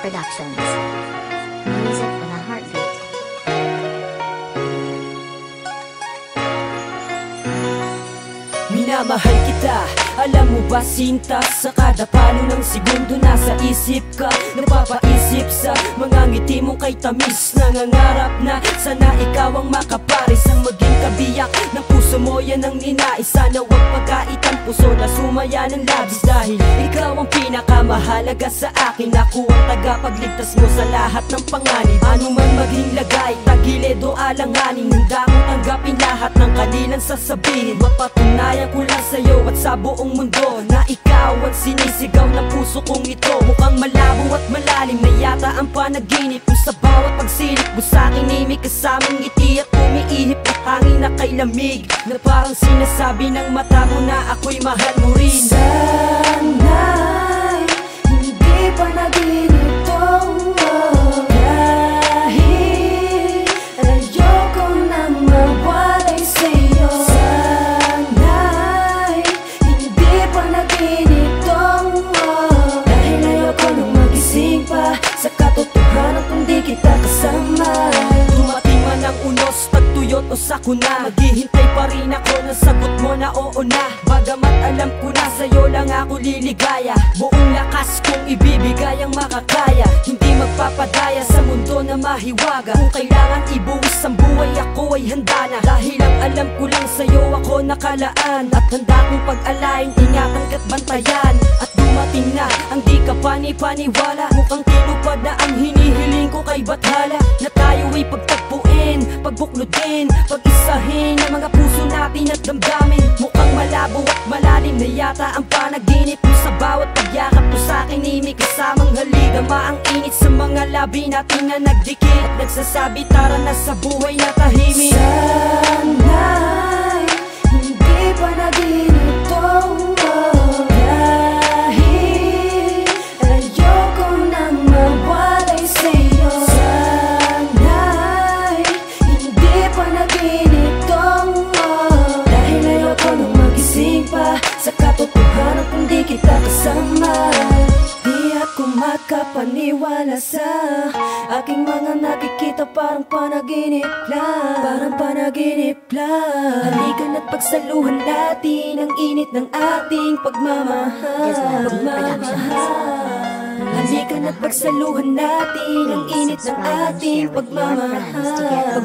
Productions. Music with a heartbeat. Minamahal kita, alam mo ba sinta? Sa kada palo ng segundo nasa isip ka. Napapaisip sa mga ngiti mong kay tamis. Nangangarap na sana ikaw ang makaparis. Ang maging kabiyak ng puso mo, yan ang ninais. Sana wag pagkaitan puso na sumaya ng labis. Dahil ikaw ang pinakamahalaga sa akin. Ako ang tagapagligtas mo sa lahat ng panganib. Ano man maging lagay, tagilid o alanganin, handa kong tanggapin lahat ng kanilang sasabihin. Mapatunayan ko lang sa'yo at sa buong mundo na ikaw ang sinisigaw ng puso kong ito. Mukhang malabo at malalim na yata ang panaginip mo. Sa bawat pagsilip mo sa'king may kasamang ngiti at umiihip na hangin na kay lamig, na parang sinasabi ng mata mo na ako'y mahal mo rin. Sana'y hindi pa naginip to, dahil ayoko nang mawalay sa'yo. Sana'y hindi pa naginip to, dahil ayoko nang magising pa sa katotohanan kung di kita kasama. Dumating man ang unos, tagtuyot o sakuna, maghihintay pa rin ako ng sagot mo na oo na. Bagamat alam ko na sa'yo lang ako liligaya, buong lakas kong ibibigay ang makakaya. Hindi magpapadaya sa mundo na mahiwaga. Kung kailangan ibuwis ang buhay, ako ay handa na. Dahil ang alam ko lang sa'yo ako nakalaan, at handa kong pag-alain, ingatan ka't bantayan. At dumating na ang di ka panipaniwala, mukhang tinupad na ang hinihiling ko kay Bathala. Na tayo ay pagtagpuin, pagbuklodin, pag-isahin ang mga puso natin at damdamin. Mukhang malabo at malalim na yata ang panaginip mo. Sa bawat pagyakap mo sa'kin ay may kasamang haligama. Ang init sa mga labi natin na nagdikit at nagsasabi tara na sa buhay na tahimik. Sana'y hindi pa naginip to, dahil ayoko nang mawalay sa'yo. Sana'y hindi pa naginip to, dahil ayoko nang magising pa sa katotohanan kung di kita kasama. Di ako makapaniwala sa aking mga nakikita, parang panaginip lang, parang panaginip lang. Halika na't pagsaluhan natin ang init ng ating pagmamahal. Halika na't pagsaluhan natin ang init ng ating pagmamahal.